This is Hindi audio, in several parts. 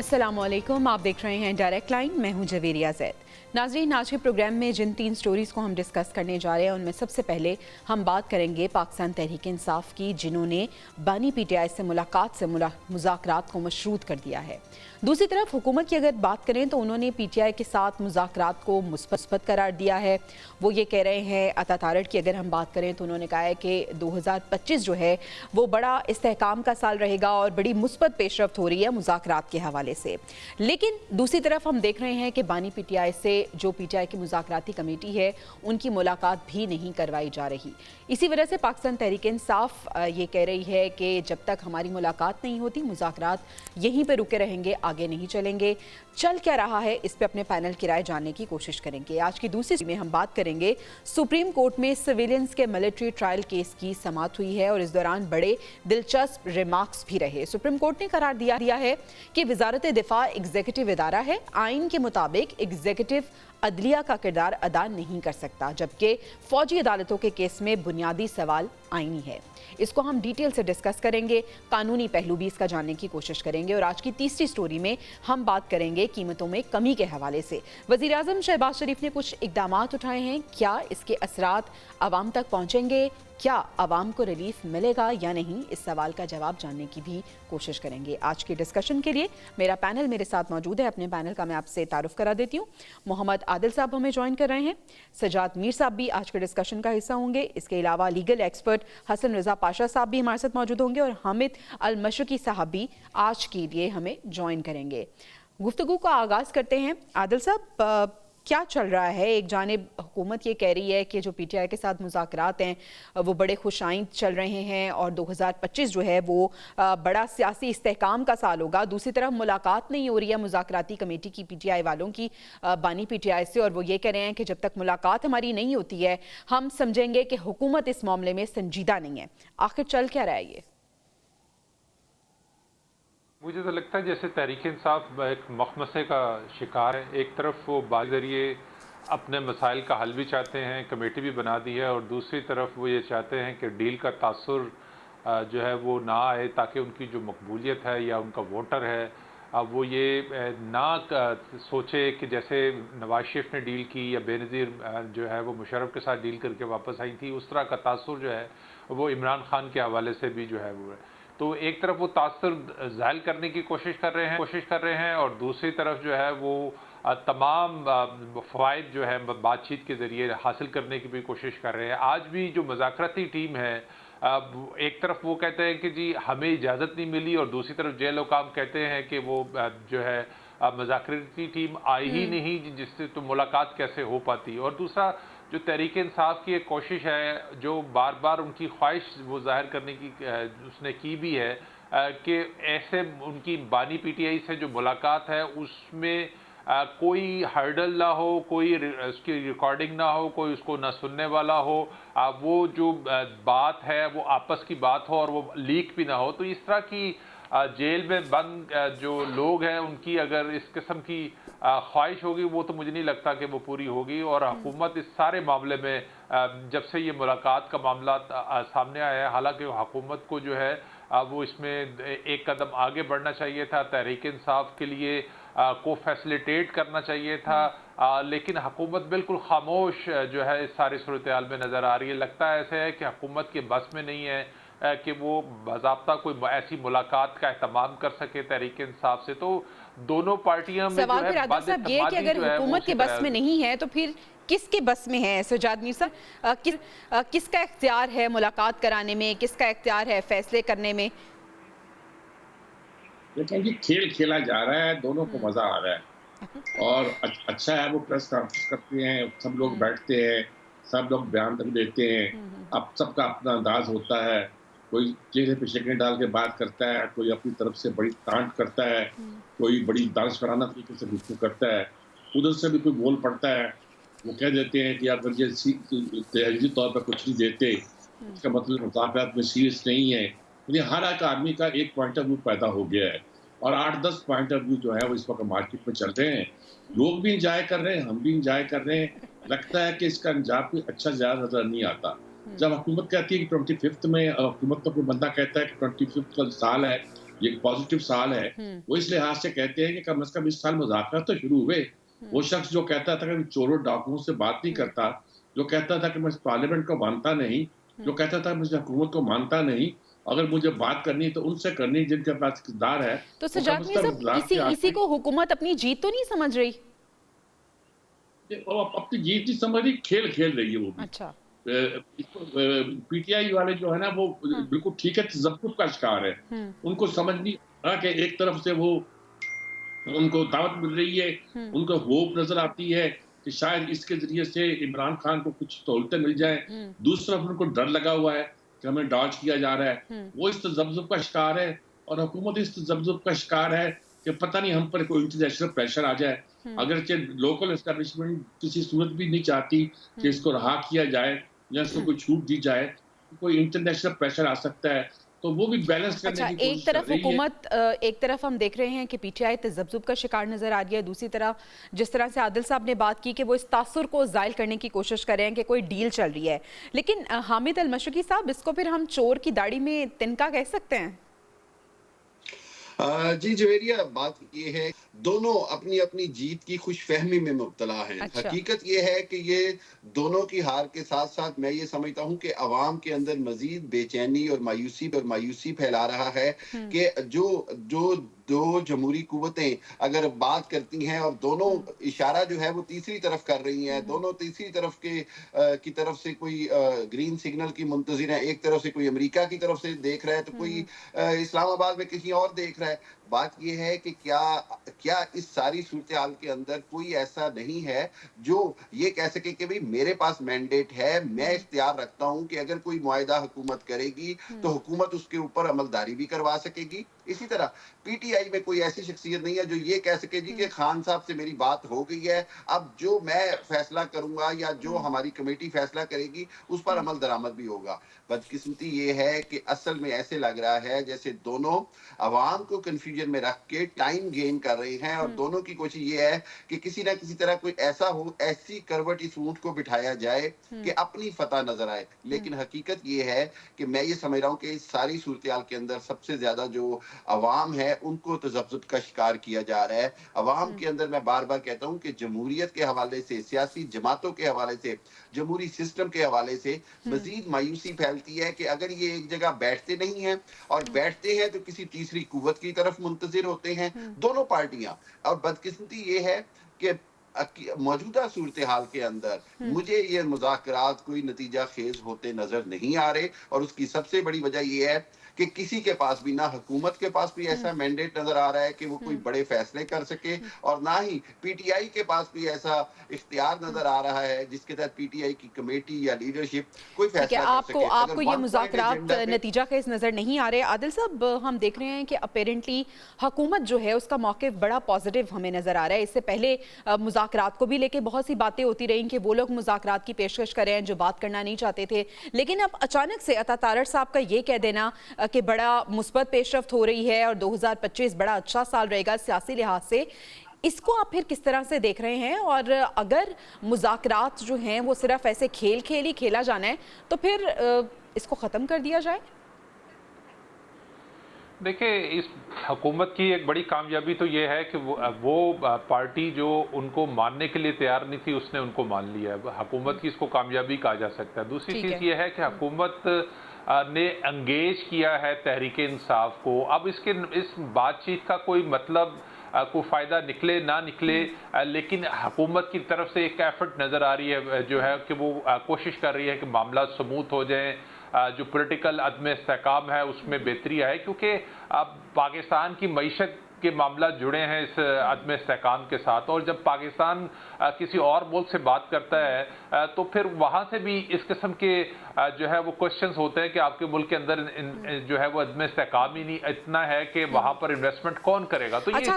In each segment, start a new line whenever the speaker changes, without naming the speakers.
अस्सलामुअलैकुम, आप देख रहे हैं डायरेक्ट लाइन। मैं हूं जवेरिया ज़ैद। नाज़रीन, आज के प्रोग्राम में जिन 3 स्टोरीज़ को हम डिस्कस करने जा रहे हैं उनमें सबसे पहले हम बात करेंगे पाकिस्तान तहरीक इंसाफ की, जिन्होंने बानी पीटीआई से मुलाकात से मुज़ाकरात को मशरूत कर दिया है। दूसरी तरफ हुकूमत की अगर बात करें तो उन्होंने पीटीआई के साथ मुज़ाकरात को मुस्बत करार दिया है। वो ये कह रहे हैं, अता तारड़ की अगर हम बात करें तो उन्होंने कहा है कि 2025 जो है वो बड़ा इस्तेहकाम का साल रहेगा और बड़ी मुस्बत पेशरफ्त हो रही है मुज़ाकरात के हवाले से। लेकिन दूसरी तरफ हम देख रहे हैं कि बानी पीटीआई से जो पीटीआई की मुज़ाकराती कमेटी है उनकी मुलाकात भी नहीं करवाई जा रही। इसी वजह से पाकिस्तान तहरीक इंसाफ ये कह रही है कि जब तक हमारी मुलाकात नहीं होती मुज़ाकरात यहीं पर रुके रहेंगे, आगे नहीं चलेंगे। चल क्या रहा है इस पे अपने पैनल की राय जानने की कोशिश करेंगे। आज की दूसरी में हम बात करेंगे, सुप्रीम कोर्ट में सिविलियंस के मिलिट्री ट्रायल केस की समाअत हुई है और इस दौरान बड़े दिलचस्प रिमार्क्स भी रहे। सुप्रीम कोर्ट ने करार दिया है कि वजारत दिफा एग्जीक्यूटिव इदारा है, आइन के मुताबिक एग्जीक्यूटिव अदलिया का किरदार अदा नहीं कर सकता, जबकि फौजी अदालतों के केस में बुनियादी सवाल आईनी है। इसको हम डिटेल से डिस्कस करेंगे, कानूनी पहलू भी इसका जानने की कोशिश करेंगे। और आज की तीसरी स्टोरी में हम बात करेंगे कीमतों में कमी के हवाले से। वज़ीर आज़म शहबाज शरीफ ने कुछ इक़दाम उठाए हैं, क्या इसके असरात आवाम तक पहुँचेंगे, क्या आवाम को रिलीफ मिलेगा या नहीं, इस सवाल का जवाब जानने की भी कोशिश करेंगे। आज के डिस्कशन के लिए मेरा पैनल मेरे साथ मौजूद है। अपने पैनल का मैं आपसे तारुफ करा देती हूँ। मोहम्मद आदिल साहब हमें ज्वाइन कर रहे हैं, सजाद मीर साहब भी आज के डिस्कशन का हिस्सा होंगे। इसके अलावा लीगल एक्सपर्ट हसन रजा पाशा साहब भी हमारे साथ मौजूद होंगे और हामिद अल मशरकी साहब भी आज के लिए हमें ज्वाइन करेंगे। गुफ्तगू का आगाज़ करते हैं। आदिल साहब, क्या चल रहा है? एक जानिब हुकूमत ये कह रही है कि जो पीटीआई के साथ मुज़ाकरात हैं वो बड़े खुशाइंद चल रहे हैं और 2025 जो है वो बड़ा सियासी इस्तेहकाम का साल होगा। दूसरी तरफ मुलाकात नहीं हो रही है मुज़ाकराती कमेटी की पीटीआई वालों की बानी पीटीआई से, और वो ये कह रहे हैं कि जब तक मुलाकात हमारी नहीं होती है हम समझेंगे कि हुकूमत इस मामले में संजीदा नहीं है। आखिर चल क्या रहा है ये?
मुझे तो लगता है जैसे तहरीक इंसाफ एक मखमसे का शिकार है। एक तरफ वो बात जरिए अपने मसाइल का हल भी चाहते हैं, कमेटी भी बना दी है, और दूसरी तरफ वो ये चाहते हैं कि डील का तासुर जो है वो ना आए, ताकि उनकी जो मकबूलियत है या उनका वोटर है वो ये ना सोचे कि जैसे नवाज शरीफ ने डील की या बेनज़ीर जो है वो मुशर्रफ के साथ डील करके वापस आई थी, उस तरह का तासुर जो है वो इमरान खान के हवाले से भी जो है वो है। तो एक तरफ वो तासुर ज़ाहिर करने की कोशिश कर रहे हैं और दूसरी तरफ जो है वो तमाम फ़वाइद जो है बातचीत के ज़रिए हासिल करने की भी कोशिश कर रहे हैं। आज भी जो मुज़ाकराती टीम है, एक तरफ वो कहते हैं कि जी हमें इजाज़त नहीं मिली, और दूसरी तरफ जेल हुकाम कहते हैं कि वो जो है मुज़ाकराती टीम आई ही नहीं, जिससे तो मुलाकात कैसे हो पाती। और दूसरा जो तहरीक इंसाफ की एक कोशिश है, जो बार बार उनकी ख्वाहिश वो जाहिर करने की उसने की भी है कि ऐसे उनकी बानी पीटीआई से जो मुलाकात है उसमें कोई हर्डल ना हो, कोई उसकी रिकॉर्डिंग ना हो, कोई उसको ना सुनने वाला हो, वो जो बात है वो आपस की बात हो और वो लीक भी ना हो। तो इस तरह की जेल में बंद जो लोग हैं उनकी अगर इस किस्म की ख्वाहिश होगी, वो तो मुझे नहीं लगता कि वो पूरी होगी। और हुकूमत इस सारे मामले में जब से ये मुलाकात का मामला सामने आया है, हालांकि हुकूमत को जो है वो इसमें एक कदम आगे बढ़ना चाहिए था, तहरीक इंसाफ के लिए को फैसिलिटेट करना चाहिए था, लेकिन हुकूमत बिल्कुल खामोश जो है इस सारी सूरत हाल में नज़र आ रही है। लगता है ऐसे है कि हुकूमत के बस में नहीं है कि वो बाज़ाब्ता कोई ऐसी मुलाकात का एहतमाम कर सके तहरीक इंसाफ से। तो दोनों पार्टियां में
सवाल फिर आदिल साहब ये कि अगर हुकूमत के बस में नहीं है तो फिर किसके बस में है? सजाद मीर साहब, किसका इख्तियार है मुलाकात कराने में, किसका इख्तियार है फैसले करने में?
लेकिन जी खेल खेला जा रहा है, दोनों को मजा आ रहा है और अच्छा है। वो प्रेस कॉन्फ्रेंस करते हैं, सब लोग बैठते हैं, सब लोग बयान तक देते हैं। अब सबका अपना अंदाज होता है, कोई चेहरे पे शक्लें डाल के बात करता है, कोई अपनी तरफ से बड़ी तांट करता है, कोई बड़ी दानिशवराना तरीके से गुफ्तगू करता है, उधर से भी कोई बोल पड़ता है। वो कह देते हैं कि अगर ये तहरीरी तौर पर कुछ नहीं देते इसका मतलब मुज़ाकरात में सीरियस नहीं है। यानी हर एक आदमी का एक पॉइंट ऑफ व्यू पैदा हो गया है और 8-10 पॉइंट ऑफ व्यू जो है वो इस वक्त मार्केट में चल रहे हैं। लोग भी इंजॉय कर रहे हैं, हम भी इंजॉय कर रहे हैं। लगता है कि इसका अंजाम कोई अच्छा ज़्यादा नजर नहीं आता। जब हुकूमत कहती है कि 25th में, हुकूमत का कोई बंदा कहता है कि 25th का साल है ये एक पॉजिटिव साल है। वो इस लिहाज से कहते हैं कि कम से कम इस साल मुज़ाकरात तो शुरू हुए। वो शख्स जो कहता था कि मैं चोरों डाकुओं से बात नहीं करता, जो कहता था कि मैं पार्लियामेंट को मानता नहीं, जो कहता था मुझे हुकूमत को मानता नहीं, अगर मुझे बात करनी है तो उनसे करनी है जिनके पास इक़्तिदार है।
तो
वो कम
सजाद
से
मियां
कम
साहब,
इक़्तिदार के
इसी
आगे
को हुकूमत अपनी जीत तो नहीं समझ रही?
वो अपनी जीत नहीं समझ रही, खेल खेल रही है वो भी।
अच्छा।
पीटीआई वाले जो है ना वो
हाँ।
बिल्कुल ठीक है, तज़ब्ज़ुब का शिकार है। उनको समझ नहीं आ रहा कि एक तरफ से वो उनको दावत मिल रही है, उनको होप नज़र आती है कि शायद इसके ज़रिए से इमरान खान को कुछ सहूलतें मिल जाएँ। दूसरी तरफ उनको डर लगा हुआ है कि हमें डॉज किया जा रहा है। वो इस तज़ब्ज़ुब का शिकार है और हुकूमत इस तज़ब्ज़ुब का शिकार है कि पता नहीं हम पर कोई इंटरनेशनल प्रेशर आ जाए। अगरचे लोकल एस्टैब्लिशमेंट किसी सूरत भी नहीं चाहती कि इसको रहा किया जाए या इसको कोई छूट दी जाए, कोई इंटरनेशनल प्रेशर आ सकता है, तो वो भी बैलेंस करने
अच्छा,
की
एक
कोशिश कर
तरफ
रही है।
हुकूमत, एक तरफ हम देख रहे हैं कि पीटीआई तज़ब्ज़ुब का शिकार नज़र आ रही है, दूसरी तरफ जिस तरह से आदिल साहब ने बात की कि वो इस तासुर को ज़ायल करने की कोशिश कर रहे हैं कि कोई डील चल रही है। लेकिन हामिद अल-मशरिकी साहब, इसको फिर हम चोर की दाढ़ी में तिनका कह सकते हैं?
जी जवेरिया, बात ये है दोनों अपनी अपनी जीत की खुशफहमी में मुब्तला हैं।
अच्छा।
हकीकत ये है कि ये दोनों की हार के साथ साथ मैं ये समझता हूँ कि अवाम के अंदर मजीद बेचैनी और मायूसी फैला रहा है कि जो जो दो जमहूरी कुव्वतें अगर बात करती हैं और दोनों इशारा जो है वो तीसरी तरफ कर रही हैं, दोनों तीसरी तरफ की तरफ से कोई ग्रीन सिग्नल की मुंतजिर है, एक तरफ से कोई अमेरिका की तरफ से देख रहा है तो कोई इस्लामाबाद में किसी और देख रहा है। बात यह है कि क्या इस सारी सूरत हाल के अंदर कोई ऐसा नहीं है जो ये कह सके कि भाई मेरे पास मैंडेट है, मैं इख्तियार रखता हूं कि अगर कोई मुआहिदा हुकूमत करेगी तो हुकूमत उसके ऊपर अमलदारी भी करवा सकेगी। इसी तरह पीटीआई में कोई ऐसी शख्सियत नहीं है जो ये कह सके जी कि खान साहब से मेरी बात हो गई है, अब जो मैं फैसला करूंगा या जो हमारी कमेटी फैसला करेगी उस पर अमल दरामद भी होगा। बदकिस्मती ये है कि असल में ऐसे लग रहा है जैसे दोनों अवाम को कंफ्यूजन में रख के टाइम गेन कर रहे हैं और दोनों की कोशिश ये है कि किसी ना किसी तरह कोई ऐसा हो, ऐसी करवट इस ऊंट को बिठाया जाए कि अपनी फतह नजर आए। लेकिन हकीकत ये है कि मैं ये समझ रहा हूँ कि इस सारी सूरत हाल के अंदर सबसे ज्यादा जो अवाम है उनको तज़ब्ज़ुब का शिकार किया जा रहा है। अवाम के अंदर मैं बार बार कहता हूँ कि जमहूरियत के हवाले से, सियासी जमातों के हवाले से, जमहूरी सिस्टम के हवाले से मजीद मायूसी फैलती है कि अगर ये एक जगह बैठते नहीं हैं और बैठते हैं तो किसी तीसरी कुव्वत की तरफ मुंतजिर होते हैं दोनों पार्टियां। और बदकिस्मती ये है कि मौजूदा सूरत हाल के अंदर मुझे ये मुज़ाकरात कोई नतीजा खेज होते नजर नहीं आ रहे और उसकी सबसे बड़ी वजह यह है कि किसी के पास भी, ना हुकूमत के पास भी ऐसा मैंडेट नजर आ रहा है कि वो कोई बड़े फैसले कर सके और ना ही पीटीआई के पास भी ऐसा इख्तियार नजर आ रहा है जिसके तहत पीटीआई की कमेटी या लीडरशिप कोई फैसला कर सके।
आपको ये मुज़ाकरात नतीजा खेज नजर नहीं आ रहे। आदिल साहब, हम देख रहे हैं कि अपेरेंटली हुकूमत जो है उसका मौक़िफ़ बड़ा पॉजिटिव हमें नजर आ रहा है। इससे पहले मुज़ाकरात को भी लेके बहुत सी बातें होती रही कि वो लोग मुज़ाकरात की पेशकश कर रहे हैं जो बात करना नहीं चाहते थे, लेकिन अब अचानक से अता तारड़ साहब का ये कह देना कि बड़ा मुस्बत पेशरफ्त हो रही है और 2025 बड़ा अच्छा साल रहेगा सियासी लिहाज से, इसको आप फिर किस तरह से देख रहे हैं? और अगर मुज़ाकरात जो हैं वो सिर्फ ऐसे खेल ही खेला जाना है तो फिर इसको ख़त्म कर दिया जाए?
देखिए, इस हुकूमत की एक बड़ी कामयाबी तो ये है कि वो पार्टी जो उनको मानने के लिए तैयार नहीं थी उसने उनको मान लिया है। हुकूमत की इसको कामयाबी कहा जा सकता है। दूसरी चीज़ ये है कि हुकूमत ने एंगेज किया है तहरीक इंसाफ को। अब इस बातचीत का कोई मतलब, कोई फ़ायदा निकले ना निकले, लेकिन हुकूमत की तरफ से एक एफर्ट नज़र आ रही है जो है कि वो कोशिश कर रही है कि मामला स्मूथ हो जाए, जो पॉलिटिकल अदम इस्तेहकाम है उसमें बेहतरी आए, क्योंकि अब पाकिस्तान की मईशत के मामला जुड़े हैं इस अदम इस्तेहकाम के साथ। और जब पाकिस्तान किसी और मुल्क से बात करता है तो फिर वहाँ से भी इस किस्म के जो है वो क्वेश्चंस होते हैं कि आपके मुल्क के अंदर जो है वो अदम इस्तेहकाम ही नहीं इतना है कि वहाँ पर इन्वेस्टमेंट कौन करेगा। तो
अच्छा,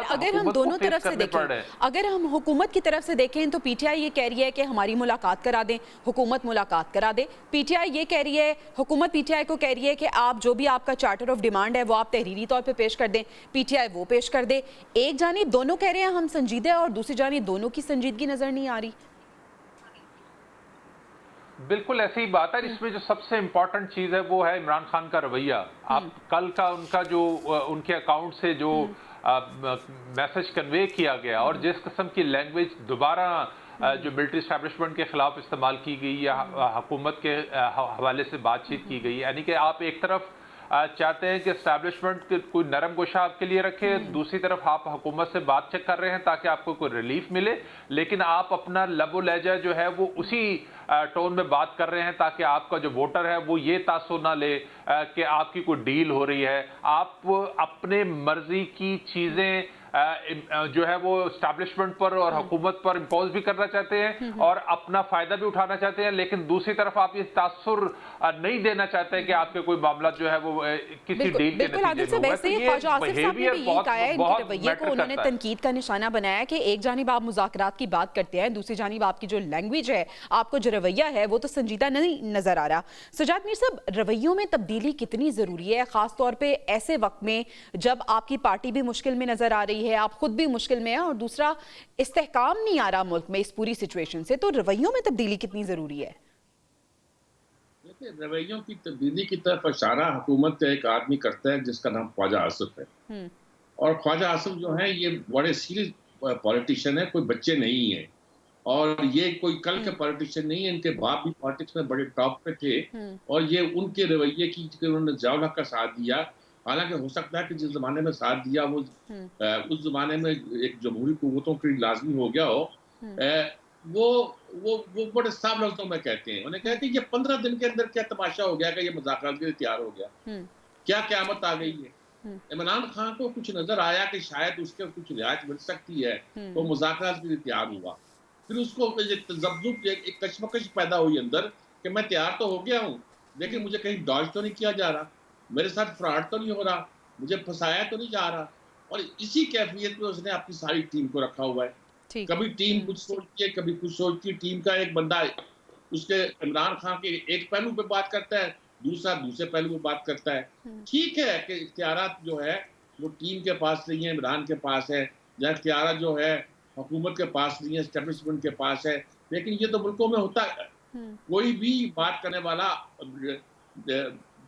अगर हम दोनों तरफ से देखें, अगर हम हुकूमत की तरफ से देखें तो पीटीआई ये कह रही है कि हमारी मुलाकात करा दें, हुकूमत मुलाकात करा दे। पीटीआई ये कह रही है, हुकूमत पीटीआई को कह रही है कि आप जो भी आपका चार्टर ऑफ डिमांड है वो आप तहरीरी तौर पर पेश कर दें, पीटीआई वो पेश कर दे। एक जानिब दोनों कह रहे हैं हम संजीदे और दूसरी जानिब दोनों की संजीदगी नजर नहीं आ रही।
बिल्कुल ऐसी ही बात है। इसमें जो सबसे इम्पोर्टेंट चीज़ है वो है इमरान खान का रवैया। आप कल का उनका जो उनके अकाउंट से जो मैसेज कन्वे किया गया और जिस किस्म की लैंग्वेज दोबारा जो मिलिट्री एस्टैब्लिशमेंट के खिलाफ इस्तेमाल की गई या हुकूमत के हवाले से बातचीत की गई, यानी कि आप एक तरफ चाहते हैं कि एस्टैब्लिशमेंट कोई नरम गोशा आपके लिए रखे, दूसरी तरफ आप हुकूमत से बात चेक कर रहे हैं ताकि आपको कोई रिलीफ मिले, लेकिन आप अपना लबो लहजा जो है वो उसी टोन में बात कर रहे हैं ताकि आपका जो वोटर है वो ये तासुर ना ले कि आपकी कोई डील हो रही है। आप अपने मर्जी की चीज़ें जो है वो एस्टैब्लिशमेंट पर और हुकूमत पर इम्पोज भी करना चाहते हैं और अपना फायदा भी उठाना चाहते हैं, लेकिन दूसरी तरफ आप ये तासुर नहीं देना चाहते कि आपके कोई मामला जो है वो किसी डील के नतीजे में
वैसे ख्वाजा आसिफ साहब ने भी यही कहा है, इनके रवैये को उन्होंने तनकीद का निशाना बनाया कि एक जानिब आप मुज़ाकरात की बात करते हैं, दूसरी जानिब आपकी जो लैंग्वेज है, आपको जो रवैया है वो तो संजीदा नहीं नजर आ रहा। सजाद मीर साहब, रवैयों में तब्दीली कितनी जरूरी है, खास तौर पे ऐसे वक्त में जब आपकी पार्टी भी मुश्किल में नजर आ रही है, आप खुद भी मुश्किल में है और दूसरा इस्तेहकाम नहीं आ रहा मुल्क में इस पूरी सिचुएशन से, तो रवैयों में तब्दीली कितनी जरूरी है?
देखिए, रवैयों की तब्दीली की तरफ इशारा हुकूमत का एक आदमी करता है जिसका नाम ख्वाजा आसिफ है। और ख्वाजा आसिफ जो है ये बड़े सीरियस पॉलिटिशियन है, कोई बच्चे नहीं है और ये कोई कल के पॉलिटिशियन नहीं है। इनके बाप भी पॉलिटिक्स में बड़े टॉप पे थे और ये उनके रवैये की उन्होंने जावला का साथ दिया। हालांकि हो सकता है कि जिस जमाने में साथ दिया वो उस जमाने में एक जमहूरी कुव्वतों के लिए लाजमी हो गया हो। वो बड़े साफ लफ्जों में कहते हैं, उन्हें कहते हैं ये 15 दिन के अंदर क्या तमाशा हो गया कि ये मुज़ाकरात के लिए तैयार हो गया, क्या क़यामत आ गई है। इमरान खान को कुछ नजर आया कि शायद उसके कुछ रियायत मिल सकती है, तो मुज़ाकरात के लिए तैयार हुआ। फिर उसको तज़ब्ज़ुब एक कशमकश पैदा हुई अंदर कि मैं तैयार तो हो गया हूँ, लेकिन मुझे कहीं डॉज तो नहीं किया जा रहा, मेरे साथ फ्रॉड तो नहीं हो रहा, मुझे फंसाया तो नहीं जा रहा। और इसी कैफियत में उसने अपनी सारी टीम को रखा हुआ है। कभी टीम कुछ सोचती है, कभी कुछ सोचती है। टीम का एक बंदा उसके इमरान खान के एक पहलू पे बात करता है, दूसरा दूसरे पहलू पे बात करता है। ठीक है कि इख्तियारात जो है वो टीम के पास नहीं है, इमरान के पास है, या इख्तियारात जो है हुकूमत के पास नहीं है, एस्टेब्लिशमेंट के पास है, लेकिन ये तो मुल्कों में होता है। कोई भी बात करने वाला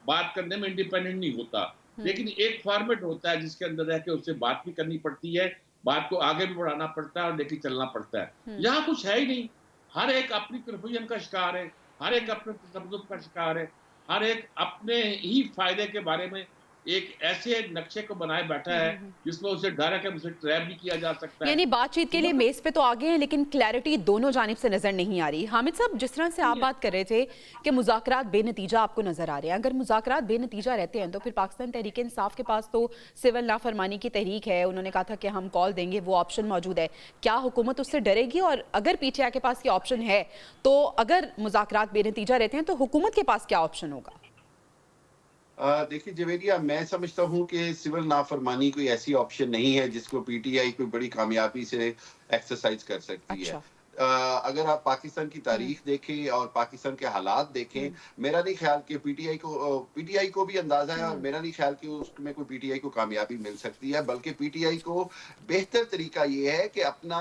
बात करने में इंडिपेंडेंट नहीं होता, लेकिन एक फॉर्मेट होता है जिसके अंदर रह के उससे बात भी करनी पड़ती है, बात को आगे भी बढ़ाना पड़ता है और लेके चलना पड़ता है। यहाँ कुछ है ही नहीं, हर एक अपनी कन्फ्यूजन का शिकार है, हर एक अपने तसब्बुब का शिकार है, हर एक अपने ही फायदे के बारे में एक ऐसे नक्शे को बनाए बैठा है जिसमें उसे डर है कि उसे ट्रैप भी किया जा सकता है।
यानी बातचीत के लिए मेज पे तो आगे हैं, लेकिन क्लैरिटी दोनों जानिब से नजर नहीं आ रही। हामिद साहब, जिस तरह से आप बात कर रहे थे कि मुज़ाकरात बेनतीजा आपको नजर आ रहे हैं, अगर मुज़ाकरात बेनतीजा रहते हैं तो फिर पाकिस्तान तहरीक इंसाफ के पास तो सिविल नाफरमानी की तहरीक है, उन्होंने कहा था कि हम कॉल देंगे, वो ऑप्शन मौजूद है। क्या हुकूमत उससे डरेगी? और अगर पीटीआई के पास ये ऑप्शन है तो अगर मुज़ाकरात बेनतीजा रहते हैं तो हुकूमत के पास क्या ऑप्शन होगा?
देखिए जवेरिया, मैं समझता हूँ कि सिविल नाफरमानी कोई ऐसी ऑप्शन नहीं है जिसको पीटीआई कोई बड़ी कामयाबी से एक्सरसाइज कर सकती है। अगर आप पाकिस्तान की तारीख देखें और पाकिस्तान के हालात देखें, मेरा नहीं ख्याल कि पीटीआई को भी अंदाजा है और मेरा नहीं ख्याल कि उसमें कोई पीटीआई को कामयाबी मिल सकती है, बल्कि पीटीआई को बेहतर तरीका ये है कि अपना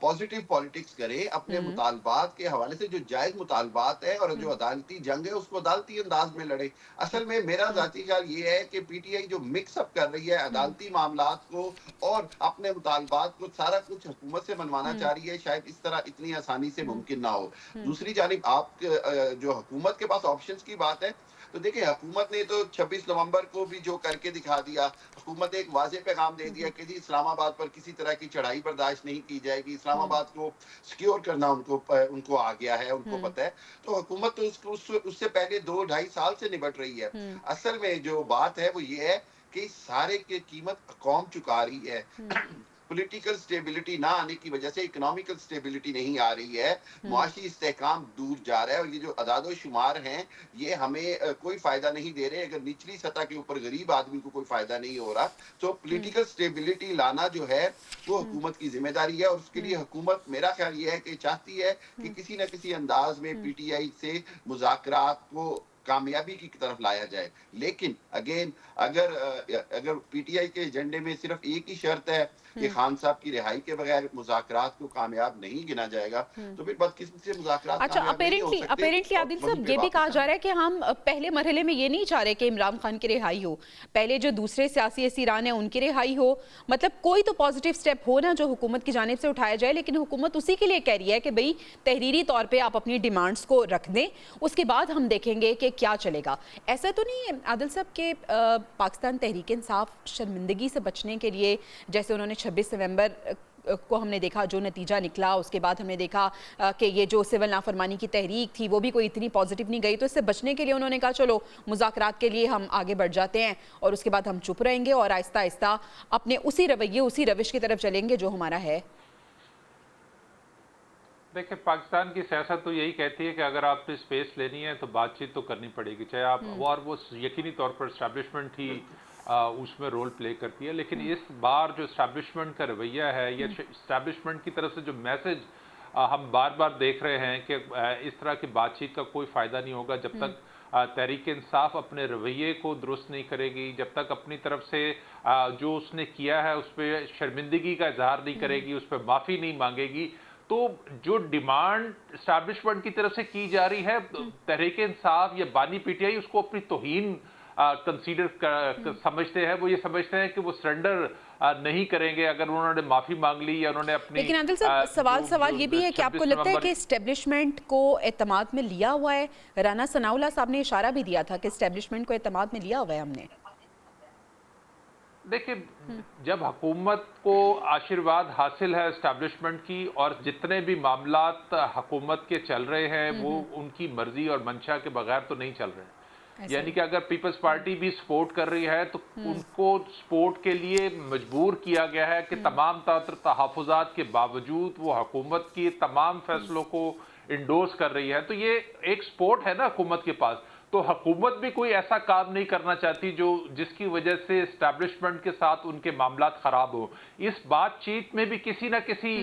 पॉजिटिव पॉलिटिक्स करे, अपने मुतालबात के हवाले से जो जायज मुतालबात है और जो अदालती जंग है उसको अदालती अंदाज में लड़े। असल में मेरा ज़ाती ख्याल ये है कि पीटीआई जो मिक्सअप कर रही है अदालती मामलात को और अपने मुतालबात को, सारा कुछ हुकूमत से मनवाना चाह रही है, शायद इस तरह इतनी आसानी से मुमकिन ना हो। दूसरी जानिब आप जो हुकूमत के पास ऑप्शंस की बात है, तो देखिए हुकूमत ने तो 26 नवंबर को भी जो करके दिखा दिया, हुकूमत ने एक वाज़ेह पैगाम दे दिया कि जी इस्लामाबाद पर किसी तरह की चढ़ाई बर्दाश्त नहीं की जाएगी, इस्लामाबाद को सिक्योर करना उनको आ गया है, उनको पता है। तो हुकूमत तो उससे पहले 2-2.5 साल से निपट रही है। असल में जो बात है वो ये है कि सारे की कीमत कौम चुका रही है। पॉलिटिकल स्टेबिलिटी ना आने की वजह से इकोनॉमिकल स्टेबिलिटी नहीं आ रही है, मुआशी इस्तेहकाम दूर जा रहा है और ये जो अदादो शुमार हैं ये हमें कोई फायदा नहीं दे रहे। अगर निचली सतह के ऊपर गरीब आदमी को कोई फायदा नहीं हो रहा, तो पॉलिटिकल स्टेबिलिटी लाना जो है वो हुकूमत की जिम्मेदारी है और उसके लिए हुकूमत, मेरा ख्याल ये है कि चाहती है कि किसी न किसी अंदाज में पीटीआई से मुज़ाकरात को कामयाबी की तरफ लाया जाए। लेकिन अगेन अगर पीटीआई के एजेंडे में सिर्फ एक ही शर्त है कि खान साहब की रिहाई के बगैर मुज़ाकरात को कामयाब नहीं गिना जाएगा, तो फिर बदकिस्मती से मुज़ाकरात
अच्छा,
कामयाब नहीं हो सकते
अपेरेंटली
और
आदिल
वहीं
साहब
पे
ये भी
वापस
कहा
आ
जा रहा है कि हम पहले मरहले में ये नहीं चाह रहे कि इमरान खान की रिहाई हो, पहले जो दूसरे सियासी असीरान है उनकी रिहाई हो, मतलब कोई तो पॉजिटिव स्टेप हो ना जो हुकूमत की जानिब से उठाया जाए। लेकिन हुकूमत उसी के लिए कह रही है कि भाई तहरीरी तौर पर आप अपनी डिमांड्स को रख दें, उसके बाद हम देखेंगे कि क्या चलेगा। ऐसा तो नहीं है आदिल साहब के पाकिस्तान तहरीक इंसाफ शर्मिंदगी से बचने के लिए, जैसे उन्होंने 26 नवंबर को हमने देखा जो नतीजा निकला, उसके बाद हमने देखा कि ये जो सिविल नाफरमानी की तहरीक थी वो भी कोई इतनी पॉजिटिव नहीं गई, तो इससे बचने के लिए उन्होंने कहा चलो मुज़ाकरात के लिए हम आगे बढ़ जाते हैं और उसके बाद हम चुप रहेंगे और आहिस्ता आहिस्ता अपने उसी रवैये उसी रविश की तरफ चलेंगे जो हमारा है।
देखिए, पाकिस्तान की सियासत तो यही कहती है कि अगर आपने स्पेस लेनी है तो बातचीत तो करनी पड़ेगी, चाहे आप और वो यकीनी तौर पर इस्टेब्लिशमेंट ही उसमें रोल प्ले करती है। लेकिन इस बार जो इस्टेब्लिशमेंट का रवैया है या इस्टेब्लिशमेंट की तरफ से जो मैसेज हम बार बार देख रहे हैं कि इस तरह की बातचीत का कोई फ़ायदा नहीं होगा जब तक तहरीक इंसाफ अपने रवैये को दुरुस्त नहीं करेगी, जब तक अपनी तरफ से जो उसने किया है उस पर शर्मिंदगी का इजहार नहीं करेगी, उस पर माफ़ी नहीं मांगेगी। तो जो डिमांड इस्टेब्लिशमेंट की तरफ से की जा रही है, तहरीक इंसाफ या बानी पीटीआई उसको अपनी तौहीन कंसीडर समझते हैं। वो ये समझते हैं कि वो सरेंडर नहीं करेंगे अगर उन्होंने माफी मांग ली या उन्होंने अपनी।
लेकिन आदिल साहब सवाल ये भी है कि आपको लगता है कि इस्टेब्लिशमेंट को एतमाद में लिया हुआ है? राना सनाउल्लाह साहब ने इशारा भी दिया था कि इस्टेब्लिशमेंट को एतमाद में लिया हुआ है हमने।
देखिए, जब हुकूमत को आशीर्वाद हासिल है इस्टेब्लिशमेंट की और जितने भी मामलात हुकूमत के चल रहे हैं वो उनकी मर्जी और मंशा के बगैर तो नहीं चल रहे हैं। यानी कि अगर पीपल्स पार्टी भी सपोर्ट कर रही है तो उनको सपोर्ट के लिए मजबूर किया गया है कि तमाम तहफ़्फ़ुज़ात के बावजूद वो हुकूमत की तमाम फैसलों को इंडोर्स कर रही है। तो ये एक सपोर्ट है ना हुकूमत के पास। तो हुकूमत भी कोई ऐसा काम नहीं करना चाहती जो जिसकी वजह से इस्टेब्लिशमेंट के साथ उनके मामलात खराब हो। इस बातचीत में भी किसी ना किसी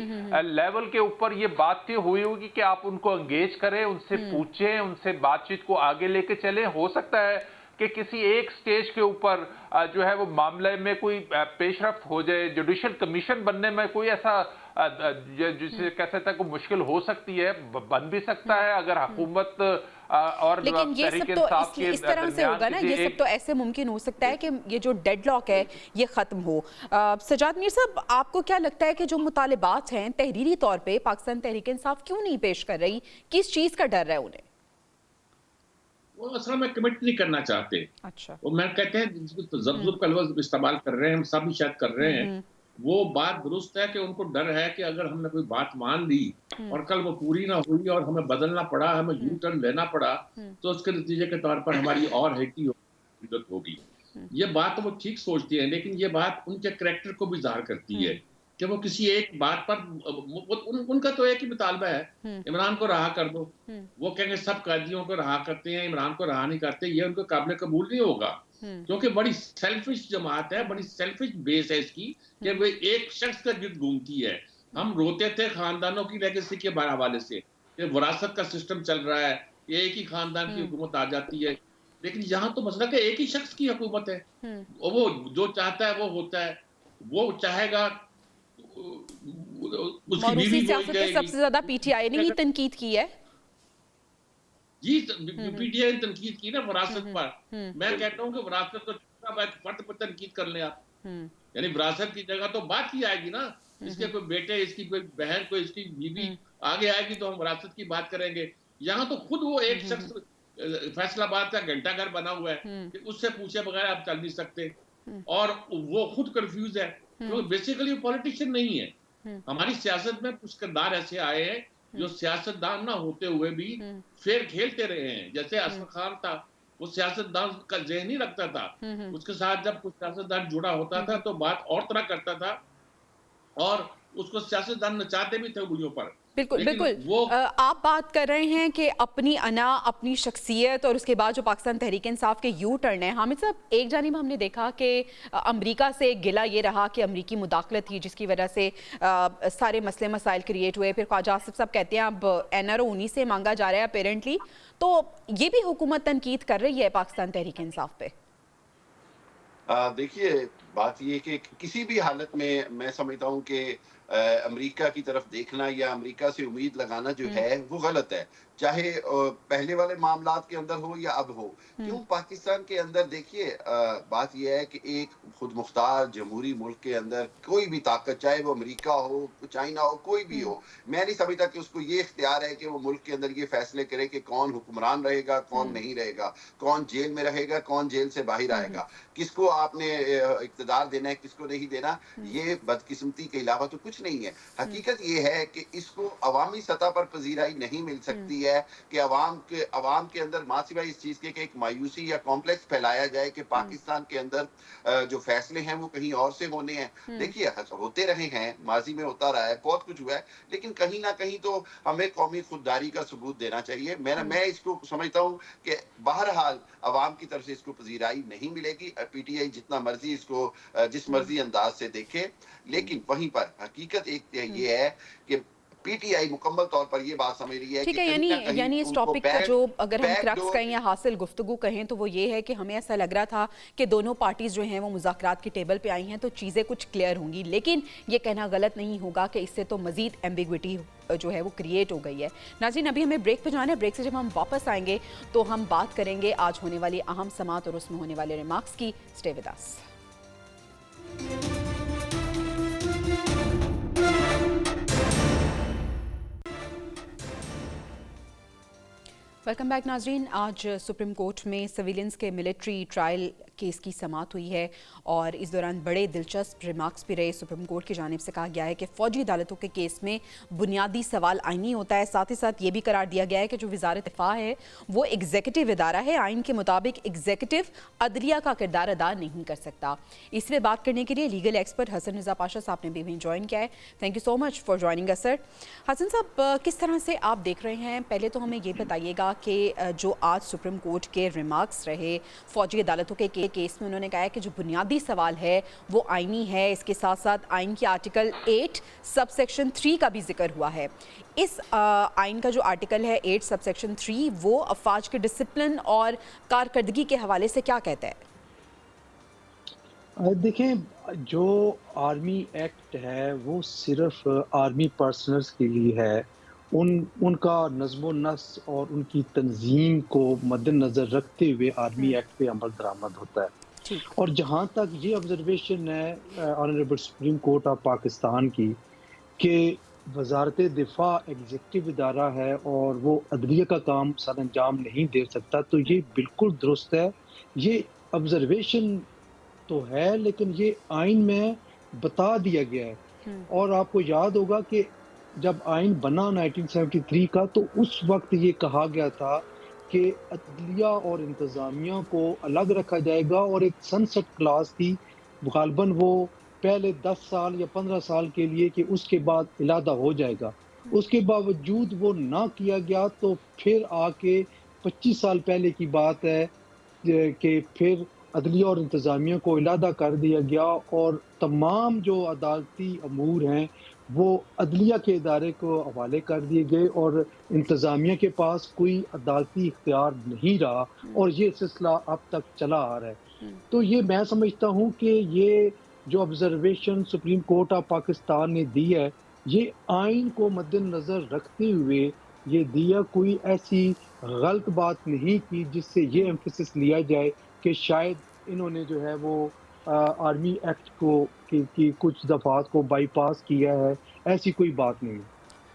लेवल के ऊपर ये बात तय हुई होगी कि आप उनको एंगेज करें, उनसे पूछें, उनसे बातचीत को आगे लेके चलें। हो सकता है कि किसी एक स्टेज के ऊपर जो है वो मामले में कोई पेशरफ्त हो जाए, जुडिशल कमीशन बनने में कोई ऐसा जिसे कह सकता है कोई मुश्किल हो सकती है, बन भी सकता है अगर हुकूमत और
लेकिन ये सब तो इस तरह से होगा ना, ये सब तो ऐसे मुमकिन हो सकता है कि ये जो डेडलॉक है ये ख़त्म हो। सजाद मीर साहब, आपको क्या लगता है कि जो मुतालिबात हैं तहरीरी तौर पे पाकिस्तान तहरीक इंसाफ क्यों नहीं पेश कर रही? किस चीज़ का डर है उन्हें?
वो असल में कमिट नहीं करना चाहते।
अच्छा,
वो मैं कहते हैं जिसको ज़ब्ज़ुब का लफ्ज़ इस्तेमाल कर रहे हैं, हम सब भी शायद कर रहे हैं। वो बात दुरुस्त है कि उनको डर है कि अगर हमने कोई बात मान ली और कल वो पूरी ना हुई और हमें बदलना पड़ा, हमें यू टर्न लेना पड़ा, तो उसके नतीजे के तौर पर हमारी और हैती होगी। ये बात तो वो ठीक सोचती है, लेकिन ये बात उनके करैक्टर को भी ज़ाहिर करती है कि वो किसी एक बात पर उनका तो एक ही मुतालबा है, इमरान को रहा कर दो। वो कहेंगे सब कैदियों को रहा करते हैं, इमरान को रहा नहीं करते। ये उनको काबिल कबूल नहीं होगा, क्योंकि बड़ी सेल्फिश जमात है, बड़ी सेल्फिश बेस है इसकी कि वो एक शख्स का गिर्द घूमती है। हम रोते थे खानदानों की लेगेसी के हवाले से कि विरासत का सिस्टम चल रहा है, एक ही खानदान की हुकूमत आ जाती है। लेकिन यहाँ तो मसला कि एक ही शख्स की हुकूमत है, वो जो चाहता है वो होता है। वो चाहेगा उसकी बीवी
सियासत पे सबसे ज्यादा पीटीआई ने ही तनकीद की है।
जी, पीटीआई ने तनकीद की ना विरासत पर। मैं कहता हूँ कि विरासत तो फर्द पर तनकीद कर लें आप, यानी विरासत की जगह तो बात की आएगी ना, इसके कोई बेटे, इसकी कोई बहन, कोई इसकी बीवी आगे आएगी तो हम विरासत की बात करेंगे। यहाँ तो खुद वो एक शख्स फैसलाबाद का घंटा घर बना हुआ है कि उससे पूछे बगैर आप चल नहीं सकते, और वो खुद कंफ्यूज है, क्योंकि बेसिकली वो पॉलिटिशियन नहीं है। हमारी सियासत में कुछ किरदार ऐसे आए हैं जो सियासतदान ना होते हुए भी फेर खेलते रहे हैं। जैसे असद खान था, वो सियासतदान का ज़हन नहीं रखता था, उसके साथ जब कुछ सियासतदान जुड़ा होता था तो बात और तरह करता था, और उसको सियासतदान नचाते भी थे उंगलियों पर।
बिल्कुल,
लेकिन
बिल्कुल।
वो
आप बात कर रहे हैं कि अपनी अना, अपनी शख्सियत और उसके बाद जो पाकिस्तान तहरीक-ए-इंसाफ के यू टर्न है। हामिद साहब, एक जानिब हमने देखा कि अमरीका से गिला ये रहा कि अमरीकी मुदाखलत थी जिसकी वजह से सारे मसले मसाइल क्रिएट हुए। फिर ख्वाजा आसिफ साहब कहते हैं अब एनआरओ उन्हीं से मांगा जा रहा है अपेरेंटली। तो ये भी हुकूमत तनकीद कर रही है पाकिस्तान तहरीक-ए-इंसाफ पे।
देखिए, बात ये है कि किसी भी हालत में मैं समझता हूँ कि अमेरिका की तरफ देखना या अमेरिका से उम्मीद लगाना जो है वो गलत है। चाहे पहले वाले मामलात के अंदर हो या अब हो। क्यों पाकिस्तान के अंदर देखिए, बात ये है कि एक खुद मुख्तार जमहूरी मुल्क के अंदर कोई भी ताकत, चाहे वो अमेरिका हो, चाइना हो, कोई भी हो, मैं नहीं समझता कि उसको ये इख्तियार है कि वो मुल्क के अंदर ये फैसले करे कि कौन हुक्मरान रहेगा, कौन नहीं रहेगा, कौन जेल में रहेगा, कौन जेल से बाहर आएगा, किसको आपने इक़्तिदार देना है, किसको नहीं देना। ये बदकिस्मती के अलावा तो कुछ नहीं है। हकीकत ये है कि इसको अवामी सतह पर पजीराई नहीं मिल सकती है कि अवाम के अंदर मासिवा इस चीज के एक मायूसी या कॉम्प्लेक्स फैलाया जाए कि पाकिस्तान के अंदर जो फैसले हैं वो कहीं और से होने हैं। देखिए, होते रहे हैं, माजी में होता रहा है, बहुत कुछ हुआ है, लेकिन कहीं ना कहीं तो हमें कौमी खुददारी का सबूत देना चाहिए। मैं इसको समझता हूँ कि बहरहाल अवाम की तरफ से इसको पजीराई नहीं मिलेगी। पीटीआई जितना मर्जी इसको जिस मर्जी अंदाज से देखे, लेकिन वहीं पर हकीकत एक ये है कि पीटीआई मुकम्मल तौर पर ये बात समझ रही है
ठीक
कि
है, यानी इस टॉपिक का जो अगर हम क्रक्स कहें या हासिल गुफ्तगू कहें तो वो ये है कि हमें ऐसा लग रहा था कि दोनों पार्टीज जो हैं वो मुज़ाकरात की टेबल पे आई हैं तो चीज़ें कुछ क्लियर होंगी, लेकिन ये कहना गलत नहीं होगा कि इससे तो मज़ीद एम्बिग्विटी जो है वो क्रिएट हो गई है। नाज़रीन, अभी हमें ब्रेक पे जाना है। ब्रेक से जब हम वापस आएंगे तो हम बात करेंगे आज होने वाली अहम समात और उसमें होने वाले रिमार्क्स की। Stay with us. Welcome back नाजरीन। आज सुप्रीम कोर्ट में सिविलियंस के मिलिट्री ट्रायल केस की समाअत हुई है और इस दौरान बड़े दिलचस्प रिमार्क्स भी रहे। सुप्रीम कोर्ट की जानिब से कहा गया है कि फ़ौजी अदालतों के केस में बुनियादी सवाल आइनी होता है। साथ ही साथ ये भी करार दिया गया है कि जो वज़ारत दिफ़ा है वो एग्जीक्यूटिव इदारा है। आइन के मुताबिक एग्जीक्यूटिव अदलिया का किरदार अदा नहीं कर सकता। इस पर बात करने के लिए लीगल एक्सपर्ट हसन रज़ा पाशा साहब ने भी वहीं ज्वाइन किया है। Thank you so much for joining us sir. Hasan साहब, किस तरह से आप देख रहे हैं, पहले तो हमें ये बताइएगा कि जो आज सुप्रीम कोर्ट के रिमार्क्स रहे फ़ौजी अदालतों के केस में, उन्होंने कहा है कि जो बुनियादी सवाल है वो आइनी है। इसके साथ साथ आइन के आर्टिकल 8 सबसेक्शन 3 का भी जिक्र हुआ है। इस आइन का जो आर्टिकल है 8 सबसेक्शन 3 वो अफवाज के डिसिप्लिन और कारकर्दगी के हवाले से क्या कहता है?
देखें, जो आर्मी एक्ट है वो सिर्फ आर्मी पर्सनल्स के लिए है। उनका नज़्म नस्क और उनकी तंजीम को मद्देनज़र रखते हुए आर्मी एक्ट पे अमल दरामद होता है। और जहाँ तक ये ऑब्जर्वेशन है honourable supreme court of Pakistan की कि वज़ारत दिफ़ा एग्जीक्यूटिव इदारा है और वो अदलिया का काम सर अंजाम नहीं दे सकता, तो ये बिल्कुल दुरुस्त है। ये ऑब्जर्वेशन तो है, लेकिन ये आइन में बता दिया गया है। और आपको याद होगा कि जब आइन बना 1973 का, तो उस वक्त ये कहा गया था कि अदलिया और इंतज़ामिया को अलग रखा जाएगा और एक सनसेट क्लास थी, गालबन वो पहले 10 साल या 15 साल के लिए, कि उसके बाद इलादा हो जाएगा। उसके बावजूद वो ना किया गया, तो फिर आके 25 साल पहले की बात है कि फिर अदलिया और इंतज़ामिया को इलादा कर दिया गया और तमाम जो अदालती अमूर हैं वो अदलिया के इदारे को हवाले कर दिए गए और इंतज़ामिया के पास कोई अदालती इख्तियार नहीं रहा, और ये सिलसिला अब तक चला आ रहा है। तो ये मैं समझता हूँ कि ये जो observation supreme court of Pakistan ने दी है, ये आइन को मद्देनज़र रखते हुए ये दिया, कोई ऐसी गलत बात नहीं की जिससे ये एम्फेसिस लिया जाए कि शायद इन्होंने जो है वो आर्मी एक्ट को की कुछ दफ़ात को बाईपास किया है। ऐसी कोई बात नहीं।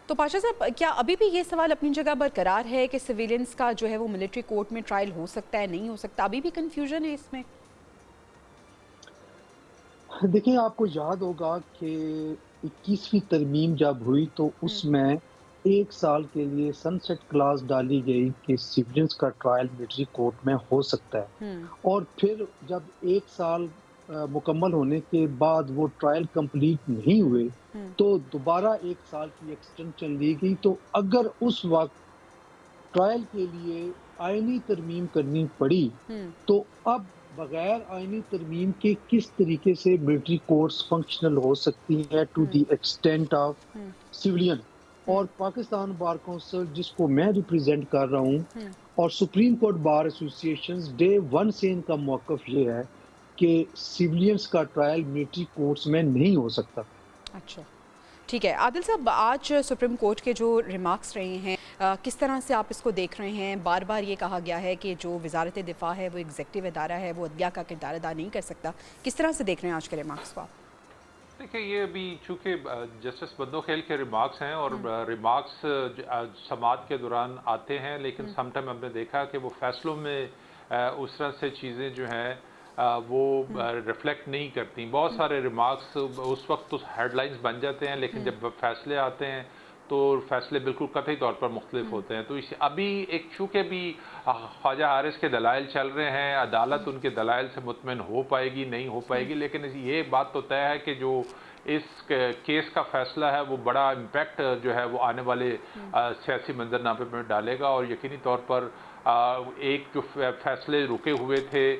तो पाशा साहब, क्या अभी भी ये सवाल अपनी जगह बरकरार है कि सिविलियंस का जो है वो मिलिट्री कोर्ट में ट्रायल हो सकता है, नहीं हो सकता? अभी भी कंफ्यूजन है इसमें?
देखिए, आपको याद होगा कि 21वीं तरमीम जब हुई तो उसमें 1 साल के लिए सनसेट क्लास डाली गई कि सिविलियंस का ट्रायल मिलिट्री कोर्ट में हो सकता है। और फिर जब 1 साल मुकम्मल होने के बाद वो ट्रायल कंप्लीट नहीं हुए तो दोबारा 1 साल की एक्सटेंशन दी गई। तो अगर उस वक्त ट्रायल के लिए आईनी तरमीम करनी पड़ी तो अब बगैर आईनी तरमीम के किस तरीके से मिलिट्री कोर्ट्स फंक्शनल हो सकती है to the extent of civilian. और पाकिस्तान बार काउंसिल जिसको मैं रिप्रेजेंट कर रहा हूँ और supreme court bar association day 1 से इनका मौक़िफ़ ये है कि सिविलियंस का ट्रायल मिलिट्री कोर्ट्स में नहीं हो सकता।
अच्छा, ठीक है। आदिल साहब, आज सुप्रीम कोर्ट के जो रिमार्क्स रहे हैं, किस तरह से आप इसको देख रहे हैं? बार बार ये कहा गया है कि जो वजारत दिफा है वो एग्जेक्टिव इदारा है, वो अदलिया का किरदार अदा नहीं कर सकता। किस तरह से देख रहे हैं आज के रिमार्क्स को आप?
देखिए, ये अभी चूँकि जस्टिस बंदोखेल के रिमार्क्स हैं और रिमार्क्स समाअत के दौरान आते हैं, लेकिन समटाइम हमने देखा कि वो फैसलों में उस तरह से चीज़ें जो हैं वो रिफ्लेक्ट नहीं करती। बहुत सारे रिमार्क्स उस वक्त तो हेडलाइंस बन जाते हैं, लेकिन जब फैसले आते हैं तो फैसले बिल्कुल कतई तौर पर मुख्तलिफ होते हैं। तो इस अभी एक चूँकि भी ख्वाजा हारिस के दलाइल चल रहे हैं, अदालत उनके दलाइल से मुतमिन हो पाएगी नहीं हो पाएगी, लेकिन ये बात तो तय है कि जो इस केस का फैसला है वो बड़ा इम्पैक्ट जो है वो आने वाले सियासी मंजरनामे में डालेगा। और यकीनी तौर पर एक जो फैसले रुके हुए थे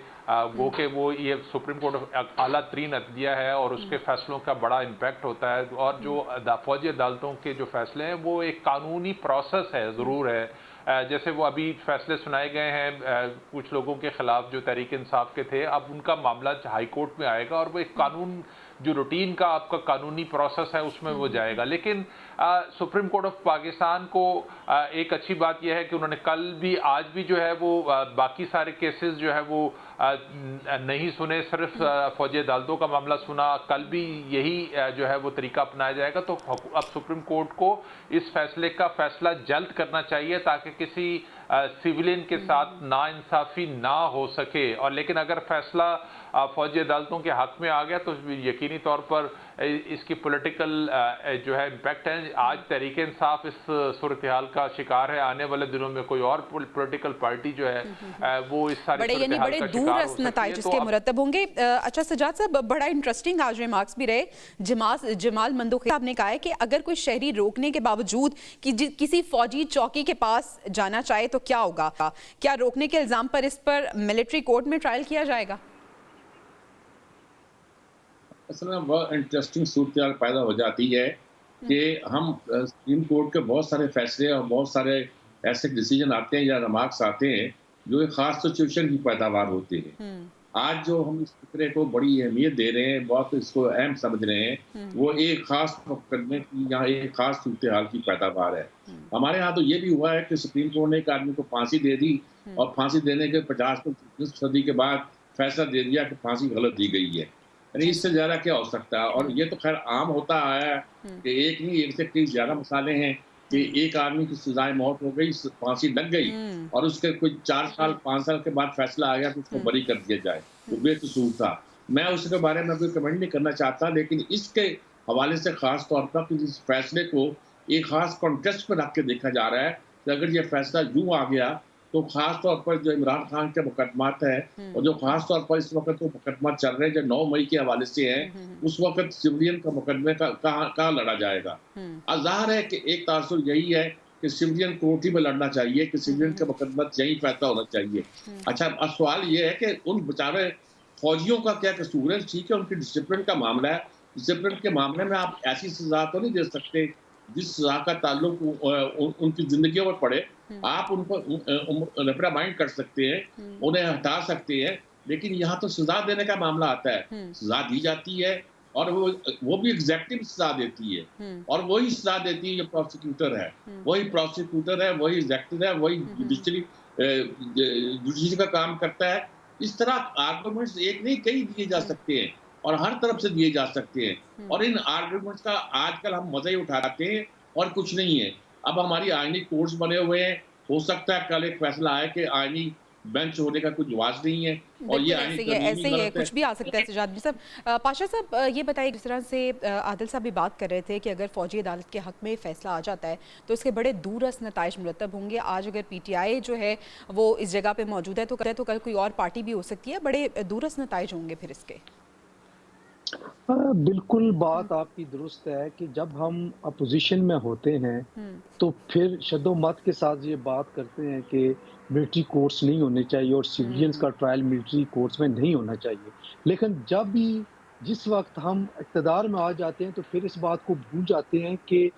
वो कि वो ये सुप्रीम कोर्ट आला तरीन अदलिया है और उसके फैसलों का बड़ा इम्पैक्ट होता है। और जो फौजी अदालतों के जो फैसले हैं वो एक कानूनी प्रोसेस है, ज़रूर है। जैसे वो अभी फैसले सुनाए गए हैं कुछ लोगों के ख़िलाफ़ जो तहरीक इंसाफ के थे, अब उनका मामला हाई कोर्ट में आएगा और वो एक कानून जो रूटीन का आपका कानूनी प्रोसेस है उसमें वो जाएगा। लेकिन सुप्रीम कोर्ट ऑफ पाकिस्तान को एक अच्छी बात यह है कि उन्होंने कल भी आज भी जो है वो बाकी सारे केसेस जो है वो नहीं सुने, सिर्फ फौजी अदालतों का मामला सुना। कल भी यही जो है वो तरीका अपनाया जाएगा। तो अब सुप्रीम कोर्ट को इस फैसले का फैसला जल्द करना चाहिए ताकि किसी सिविलियन के साथ नाइंसाफ़ी ना हो सके। और लेकिन अगर फैसला फौजी अदालतों के हक में आ गया तो यकीनी तौर पर इसकी पॉलिटिकल जो है इम्पैक्ट है। आज तहरीक इंसाफ इस सूरत हाल का शिकार है, आने वाले दिनों में कोई और पॉलिटिकल पार्टी जो है वो इस सारी
बड़े दूर नताइज इसके मुरतब होंगे। अच्छा सजाद साहब, बड़ा इंटरेस्टिंग आज रिमार्क्स भी रहे। जमाल मंदोखेल साहब ने कहा है कि अगर कोई शहरी रोकने के बावजूद किसी फौजी चौकी के पास जाना चाहे तो क्या होगा? क्या रोकने के इल्जाम पर इस पर मिलिट्री कोर्ट में ट्रायल किया जाएगा?
असल में बहुत इंटरेस्टिंग सूरत पैदा हो जाती है कि हम सुप्रीम कोर्ट के बहुत सारे फैसले और बहुत सारे ऐसे डिसीजन आते हैं या रिमार्क्स आते हैं जो एक खास सिचुएशन की पैदावार होते हैं। आज जो हम इस फिक्रे को बड़ी अहमियत दे रहे हैं, बहुत इसको अहम समझ रहे हैं, वो एक खास मुकदमे की या एक खास सूरत हाल की पैदावार है। हमारे यहाँ तो ये भी हुआ है कि सुप्रीम कोर्ट ने एक आदमी को फांसी दे दी और फांसी देने के 50 के बाद फैसला दे दिया कि फांसी गलत दी गई है। यानी इससे ज़्यादा क्या हो सकता है? और ये तो खैर आम होता आया है कि एक नहीं, एक से कई ज़्यादा मसाले हैं कि एक आदमी की सजाए मौत हो गई, फांसी लग गई और उसके कोई 4 साल 5 साल के बाद फैसला आ गया तो उसको बरी कर दिया जाए, तो बेकसूर था। मैं उसके बारे में कोई कमेंट नहीं करना चाहता, लेकिन इसके हवाले से खास तौर पर कि इस फैसले को एक खास कॉन्टेक्स्ट में रख के देखा जा रहा है कि अगर ये फैसला यूँ आ गया तो खास तौर पर जो इमरान खान के मुकदमात है और जो खास तौर पर इस वक्त वो मुकदमा चल रहे हैं जो 9 मई के हवाले से हैं, उस वक्त सिविलियन का मुकदमे का कहाँ लड़ा जाएगा? ज़ाहिर है कि एक तासुर यही है कि सिविलियन कोर्ट ही में लड़ना चाहिए, कि सिविलियन का मुकदमा यही फैसला होना चाहिए। अच्छा, अब सवाल ये है कि उन बेचारे फौजियों का क्या कसूर है? ठीक है, उनकी डिसिप्लिन का मामला है। डिसिप्लिन के मामले में आप ऐसी सजा तो नहीं दे सकते जिस सजा का ताल्लुक उनकी जिंदगियों में पड़े। आप उनको रिप्राइंड कर सकते हैं, उन्हें हटा सकते हैं, लेकिन यहाँ तो सजा देने का मामला आता है। सजा दी जाती है और वो भी एग्जेक्टिव सजा देती है और वही सजा देती है जो प्रोसिक्यूटर है, वही प्रोसिक्यूटर है, वही एग्जेक्टिव है, वही जुडिशरी का काम करता है। इस तरह आर्गुमेंट्स एक नहीं कई दिए जा सकते हैं और हर तरफ से दिए जा सकते हैं और इन आर्गुमेंट्स का आजकल हम मजा ही उठाते हैं और कुछ नहीं है। अब हमारी आईनी कोर्ट्स बने हुए हैं, हो सकता है कल एक फैसला आए कि आईनी बेंच होने का कुछ जवाब नहीं है और ये
ऐसे ही है, कुछ भी आ सकता है। सजाद साहब, पाशा साहब ये बताइए, जिस तरह से आदिल साहब भी बात कर रहे थे कि अगर फौजी अदालत के हक में फैसला आ जाता है तो इसके बड़े दूरस नताइज मुरतब होंगे। आज अगर PTI जो है वो इस जगह पे मौजूद है तो कल कोई और पार्टी भी हो सकती है, बड़े दूरस नताइज होंगे फिर इसके।
बिल्कुल बात आपकी दुरुस्त है कि जब हम अपोज़िशन में होते हैं,
हुँ,
तो फिर शद्दो-मत के साथ ये बात करते हैं कि मिलिट्री कोर्ट्स नहीं होने चाहिए और सिविलियंस
हुँ,
का ट्रायल मिलिट्री कोर्ट्स में नहीं होना चाहिए। लेकिन जब भी जिस वक़्त हम इक़्तिदार में आ जाते हैं, तो फिर इस बात को भूल जाते हैं कि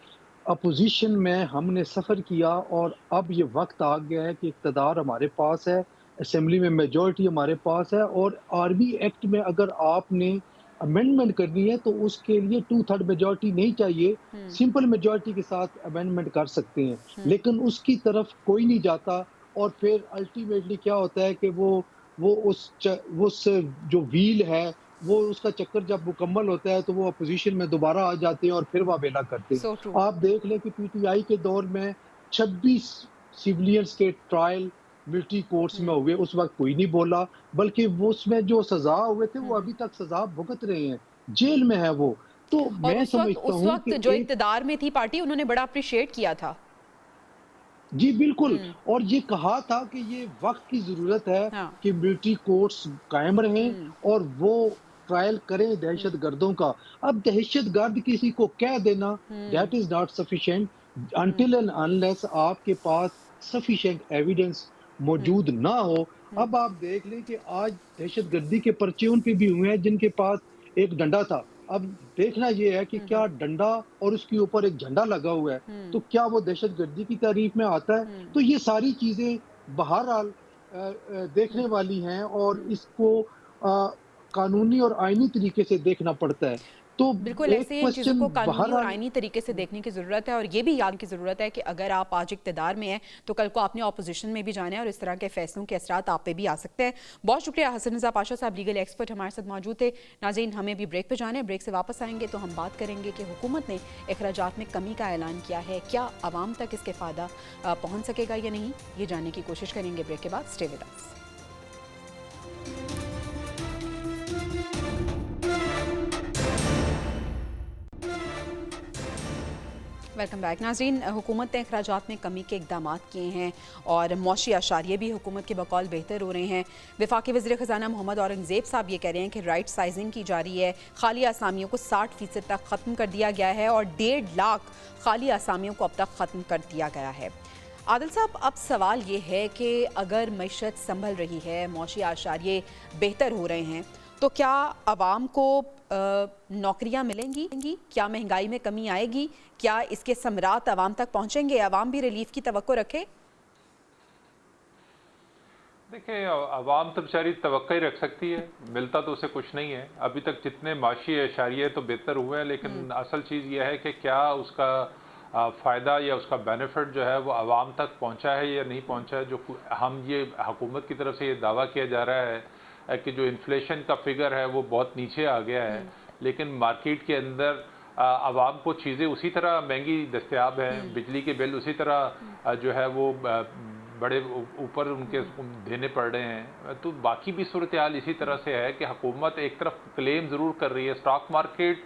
अपोज़िशन में हमने सफ़र किया और अब ये वक़्त आ गया है कि इक़्तिदार हमारे पास है, असेंबली में मेजॉरिटी हमारे पास है और आर्मी एक्ट में अगर आपने अमेंडमेंट करनी है तो उसके लिए 2/3 मेजॉरिटी नहीं चाहिए,
हुँ,
सिंपल मेजॉरिटी के साथ अमेंडमेंट कर सकते हैं।
हुँ।
लेकिन उसकी तरफ कोई नहीं जाता और फिर अल्टीमेटली क्या होता है कि वो उस जो व्हील है, वो उसका चक्कर जब मुकम्मल होता है तो वो अपोज़िशन में दोबारा आ जाते हैं और फिर वावेला करते
सो ट्रू।
हैं। आप देख लें कि पीटीआई के दौर में 26 सिविलियंस के ट्रायल मिलिट्री कोर्ट्स में
हुँ,
हुए, उस वक़्त कोई नहीं बोला, बल्कि वो उसमें जो सज़ा हुए थे,
हुँ,
वो
हुँ।
अभी तक सज़ा भुगत रहे हैं, जेल में है वो। तो
और
मैं
उस वक़्त
समझता
उस
हूँ
वक़्त
कि
जो
एक
इक़्तिदार में थी पार्टी उन्होंने बड़ा एप्रिशिएट किया था।
जी, बिल्कुल
हुँ,
और ये कहा था कि ये वक़्त की ज़रूरत है
हाँ।
कि मिलिट्री कोर्ट्स कायम रहें
हुँ,
और वो ट्रायल करें
हुँ,
दहशतगर्दों का। अब दहशतगर्द किसी को कह देना
हुँ,
दैट इज़ नॉट सफिशिएंट
हुँ,
अंटिल एंड अनलेस आपके पास सफिशिएंट एविडेंस
हुँ,
मौजूद ना हो।
हुँ,
अब आप देख लें कि आज दहशतगर्दी के पर्चे उन पे भी हुए हैं जिनके पास एक डंडा था। अब देखना ये है कि
हुँ,
क्या
हुँ,
डंडा और उसके ऊपर एक झंडा लगा हुआ है,
हुँ,
तो क्या वो दहशतगर्दी की तारीफ में आता है?
हुँ,
तो ये सारी चीज़ें बहरहाल
हुँ,
देखने वाली हैं और
हुँ।
इसको कानूनी और आईनी तरीके से देखना पड़ता है। तो
बिल्कुल,
एक
ऐसे ही इन चीज़ों
क्वेश्चन
को कानूनी और
बहरहाल
आईनी तरीके से देखने की ज़रूरत है और ये भी याद की ज़रूरत है कि अगर आप आज इक़्तिदार में हैं, तो कल को आपने ऑपोज़िशन में भी जाना है और इस तरह के फ़ैसलों के असरात आप पे भी आ सकते हैं। बहुत शुक्रिया हसन रज़ा पाशा साहब, लीगल एक्सपर्ट हमारे साथ मौजूद थे। नाज़रीन, हमें भी ब्रेक पे जाना है, ब्रेक से वापस आएँगे तो हम बात करेंगे कि हुकूमत ने अखराजात में कमी का ऐलान किया है, क्या आवाम तक इसके फ़ायदा पहुँच सकेगा या नहीं? ये जानने की कोशिश करेंगे ब्रेक के बाद। Stay with us. Welcome back नाज़रीन, हुकूमत ने अखराजात में कमी के इकदाम किए हैं और मौशी अशारिये भी हुकूमत के बकौल बेहतर हो रहे हैं। वफाकी वज़ीर ख़जाना मोहम्मद औरंगज़ेब साहब ये कह रहे हैं कि राइट साइजिंग की जा रही है, खाली आसामियों को 60% तक ख़त्म कर दिया गया है और 1.5 लाख खाली आसामियों को अब तक ख़त्म कर दिया गया है। आदिल साहब, अब सवाल ये है कि अगर मईशत संभल रही है, मौशी आशारिये बेहतर हो रहे हैं, तो क्या आवाम को नौकरियां मिलेंगी? क्या महंगाई में कमी आएगी? क्या इसके समरात आवाम तक पहुंचेंगे? आवाम भी रिलीफ की तवक्को रखे?
देखिए, आवाम तो बेचारी तवक्को ही रख सकती है, मिलता तो उसे कुछ नहीं है। अभी तक जितने माशी एशारिये तो बेहतर हुए हैं, लेकिन असल चीज़ यह है कि क्या उसका फ़ायदा या उसका बेनिफिट जो है वो आवाम तक पहुंचा है या नहीं पहुंचा है। जो हम ये हुकूमत की तरफ से ये दावा किया जा रहा है कि जो इन्फ्लेशन का फिगर है वो बहुत नीचे आ गया है, लेकिन मार्केट के अंदर आवाम को चीज़ें उसी तरह महंगी दस्तयाब हैं, बिजली के बिल उसी तरह जो है वो बड़े ऊपर उनके देने पड़ रहे हैं। तो बाकी भी सूरत हाल इसी तरह से है कि हुकूमत एक तरफ क्लेम ज़रूर कर रही है, स्टॉक मार्केट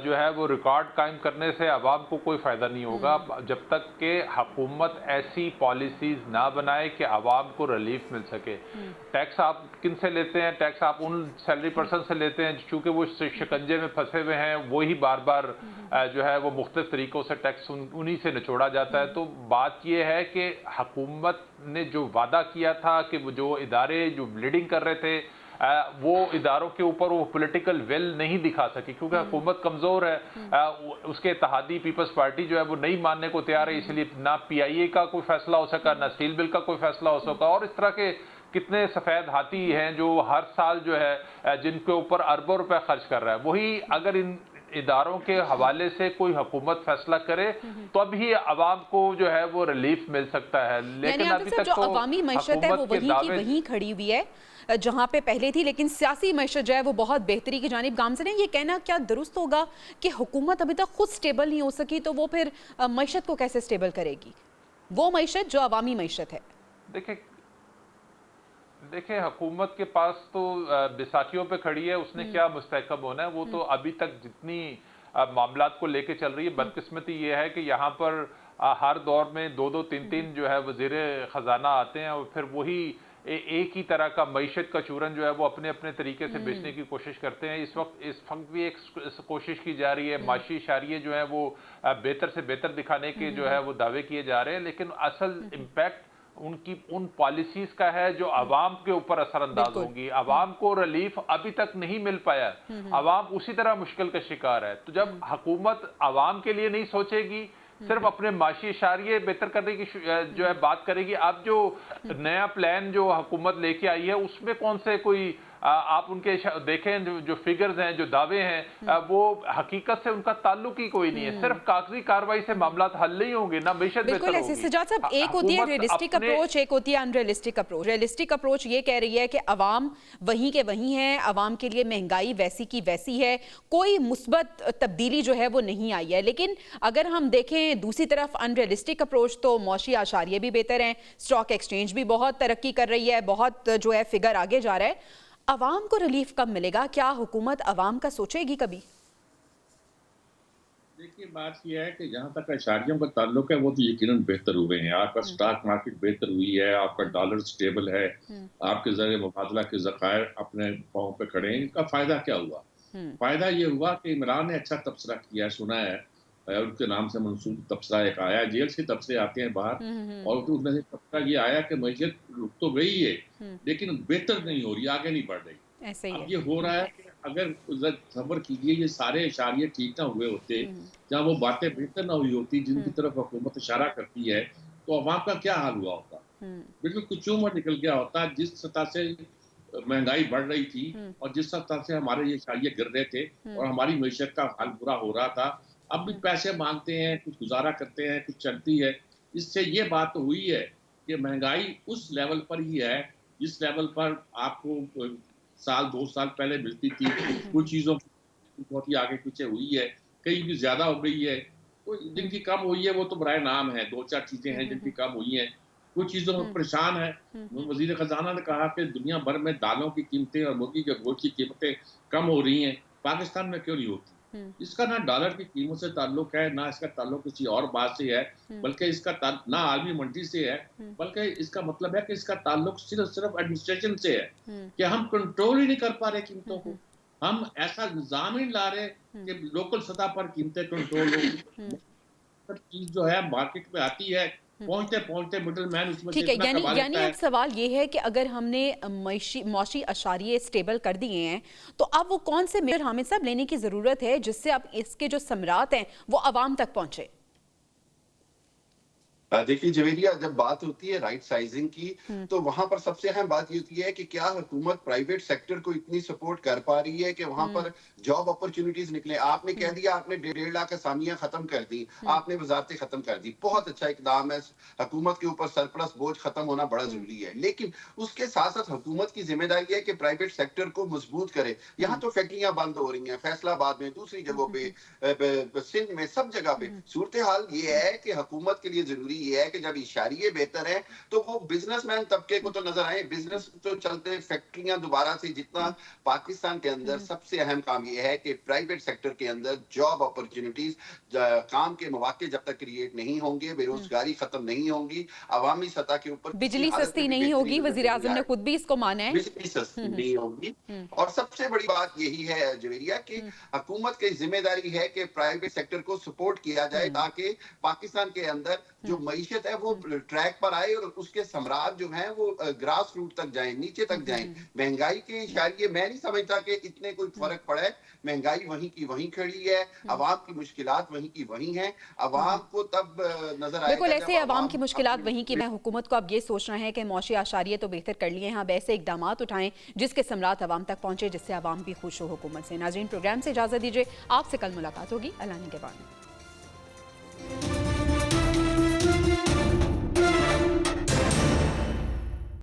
जो है वो रिकॉर्ड कायम करने से आवाम को कोई फ़ायदा नहीं होगा जब तक कि हुकूमत ऐसी पॉलिसीज़ ना बनाए कि आवाम को रिलीफ मिल सके। टैक्स आप किन से लेते हैं? टैक्स आप उन सैलरी पर्सन से लेते हैं चूँकि वो शिकंजे में फंसे हुए हैं, वही बार बार जो है वो मुख्तलिफ तरीक़ों से टैक्स उन्हीं से निचोड़ा जाता है। तो बात ये है कि हुकूमत ने जो वादा किया था कि वो जो इदारे जो ब्लीडिंग कर रहे थे, वो इदारों के ऊपर वो पॉलिटिकल विल नहीं दिखा सकी क्योंकि हुकूमत कमज़ोर है। उसके इत्तेहादी पीपल्स पार्टी जो है वो नहीं मानने को तैयार है, इसलिए ना PIA का कोई फैसला हो सका, ना स्टील बिल का कोई फैसला हो सका। और इस तरह के कितने सफ़ेद हाथी हैं जो हर साल जो है जिनके ऊपर अरबों रुपए खर्च कर रहा है। वही अगर इन इदारों के हवाले से कोई हुकूमत फैसला करे तो अभी आवाम को जो है वो रिलीफ मिल सकता है, लेकिन अभी तक
जो
तो
अवामी मईशत है वो
हुकूमत के
वहीं की
दावे
वहीं खड़ी हुई है जहां पे पहले थी, लेकिन सियासी मईशत जो है वो बहुत बेहतरी की जानिब गामज़न है। ये कहना क्या दुरुस्त होगा कि हुकूमत अभी तक खुद स्टेबल नहीं हो सकी तो वो फिर मईशत को कैसे स्टेबल करेगी, वो मईशत जो अवामी मईशत है?
देखिए देखिए हुकूमत के पास तो बिसाखियों पे खड़ी है, उसने क्या मुस्तहकम होना है। वो तो अभी तक जितनी मामलात को लेके चल रही है, बदकिस्मती ये है कि यहाँ पर हर दौर में 2-2 3-3 जो है वज़ीर ख़जाना आते हैं और फिर वही एक ही तरह का मईशत का चूरन जो है वो अपने अपने तरीके से बेचने की कोशिश करते हैं। इस वक्त भी एक कोशिश की जा रही है, माशी इशारिये जो है वो बेहतर से बेहतर दिखाने के जो है वो दावे किए जा रहे हैं, लेकिन असल इम्पैक्ट उनकी उन पॉलिसीज का है जो अवाम के ऊपर असरअंदाज होंगी। अवाम को रिलीफ अभी तक नहीं मिल पाया, अवाम उसी तरह मुश्किल का शिकार है। तो जब हुकूमत अवाम के लिए नहीं सोचेगी, सिर्फ अपने माशी इशारिये बेहतर करने की जो है बात करेगी, अब जो नया प्लान जो हुकूमत लेके आई है उसमें कौन से कोई आप उनके देखें जो फिगर्स हैं, जो दावे हैं, वो हकीकत से उनका ताल्लुक ही कोई नहीं है। सिर्फ कागजी कार्रवाई से मामला हल नहीं होंगे, ना बेशक
बिल्कुल ऐसे सजाद साहब, एक होती है रियलिस्टिक अप्रोच, एक होती है अनरियलिस्टिक अप्रोच। रियलिस्टिक अप्रोच ये कह रही है कि अवाम वहीं के वहीं है, अवाम के लिए महंगाई वैसी की वैसी है, कोई मुस्बत तब्दीली जो है वो नहीं आई है। लेकिन अगर हम देखें दूसरी तरफ अनरियलिस्टिक अप्रोच, तो मौशी आशारिये भी बेहतर हैं, स्टॉक एक्सचेंज भी बहुत तरक्की कर रही है, बहुत जो है फिगर आगे जा रहा है। अवाम को रिलीफ कब मिलेगा? क्या हुकूमत अवाम का सोचेगी कभी?
देखिए, बात यह है कि जहाँ तक इशारियों का ताल्लुक है वो तो यकीनन बेहतर हुए हैं। आपका स्टॉक मार्केट बेहतर हुई है, आपका डॉलर स्टेबल है, आपके ज़रिए मुबादला के ज़खायर अपने पाँव पे खड़े हैं। इनका फ़ायदा क्या हुआ? फ़ायदा ये हुआ कि इमरान ने अच्छा तबसरा किया, सुना है, उनके नाम से मंसूब तबसरा एक आया, जेल से तबसरे आते हैं बाहर, और उसमें से तबसरा ये आया कि मईशत रुक तो गई है लेकिन बेहतर नहीं हो रही, आगे नहीं बढ़ रही।
ऐसे ही
अब
है।
ये हो रहा है कि अगर सब्र कीजिए, ये सारे इशारे ठीक ना हुए होते, जहाँ वो बातें बेहतर ना हुई होती जिनकी तरफ हुकूमत इशारा करती है, तो अवाम का क्या हाल हुआ होता? बिल्कुल कुछ उम्र निकल गया होता। जिस सतह से महंगाई बढ़ रही थी और जिस सतह से हमारे ये इशारे गिर रहे थे और हमारी मईशत का हाल बुरा हो रहा था, अब भी पैसे मांगते हैं, कुछ गुजारा करते हैं, कुछ चलती है। इससे ये बात तो हुई है कि महंगाई उस लेवल पर ही है जिस लेवल पर आपको साल 2 साल पहले मिलती थी। कुछ चीज़ों बहुत ही आगे पीछे हुई है, कहीं भी ज़्यादा हो गई है, तो जिनकी कम हुई है वो तो बराए नाम है। 2-4 चीज़ें हैं जिनकी कम हुई हैं, कुछ चीज़ों में परेशान है। वज़ीर ख़जाना ने कहा कि दुनिया भर में दालों की कीमतें और मुर्गी के गोश्त की कीमतें कम हो रही हैं, पाकिस्तान में क्यों नहीं होती? इसका ना डॉलर की कीमत से ताल्लुक है, ना इसका ताल्लुक किसी और बात से है, बल्कि इसका ना आलमी मंडी से है, बल्कि इसका मतलब है कि इसका ताल्लुक सिर्फ एडमिनिस्ट्रेशन से है कि हम कंट्रोल ही नहीं कर पा रहे कीमतों को। हम ऐसा निजाम ही ला रहे कि लोकल सतह पर कीमतें कंट्रोल हो। चीज जो है मार्केट में आती है, पहुंचते पहुंचते मिडल मैन उसमें
ठीक है, यानी अब सवाल ये है कि अगर हमने मौशी अशारिये स्टेबल कर दिए हैं, तो अब वो कौन से मेजर हमें सब लेने की जरूरत है जिससे अब इसके जो समरात हैं वो अवाम तक पहुंचे?
देखिए जवेरिया, जब बात होती है राइट साइजिंग की, तो वहां पर सबसे अहम बात ये होती है कि क्या हुकूमत प्राइवेट सेक्टर को इतनी सपोर्ट कर पा रही है कि वहां पर जॉब अपॉर्चुनिटीज निकले। आपने कह दिया आपने 1.5 लाख असामियां खत्म कर दी, आपने वजारतें खत्म कर दी, बहुत अच्छा इकदाम है। हुकूमत के ऊपर सरप्लस बोझ खत्म होना बड़ा जरूरी है, लेकिन उसके साथ साथ हुकूमत की जिम्मेदारी है कि प्राइवेट सेक्टर को मजबूत करे। यहाँ तो फैक्ट्रियां बंद हो रही हैं, फैसलाबाद में, दूसरी जगहों पे, सिंध में, सब जगह पे सूरत हाल ये है कि हुकूमत के लिए जरूरी ये है कि जब इशारिये बेहतर है तो वो बिजनेसमैन तबके को तो नजर आए, बिजनेस तो चलते, फैक्ट्रियां दोबारा से। जितना पाकिस्तान के अंदर सबसे अहम काम ये है कि प्राइवेट सेक्टर के अंदर जॉब अपॉर्चुनिटीज, काम के मौके जब तक क्रिएट नहीं होंगे, बेरोजगारी खत्म नहीं होगी, अवामी सतह के ऊपर
बिजली सस्ती नहीं होगी, वजीर आजम ने खुद भी इसको माना है,
बिजली सस्ती नहीं होगी। और सबसे बड़ी बात यही है जवेरिया कि हुकूमत की जिम्मेदारी है कि प्राइवेट सेक्टर को सपोर्ट किया जाए ताकि पाकिस्तान के अंदर जो मईशत है वो ट्रैक पर आए और उसके सम्राट जो हैं वो ग्रास रूट तक जाएं, नीचे तक जाएं। महंगाई के इशारे मैं नहीं समझता कि इतने कोई फर्क पड़ा है। महंगाई वहीं की वहीं खड़ी है, अवाम की मुश्किलात वहीं की वहीं हैं। अवाम को तब नजर आएगा
बिल्कुल ऐसे अवाम की मुश्किलात वहीं की। मैं हुकूमत को अब ये सोचना है कि मौशी आशारिये तो बेहतर कर लिए हैं, अब ऐसे इकदाम उठाएं जिसके सम्राट अवाम तक पहुंचे, जिससे अवाम भी खुश हो हुकूमत से। नाज़रीन, प्रोग्राम से इजाजत दीजिए, आपसे कल मुलाकात होगी। अल्लाह निगहबान।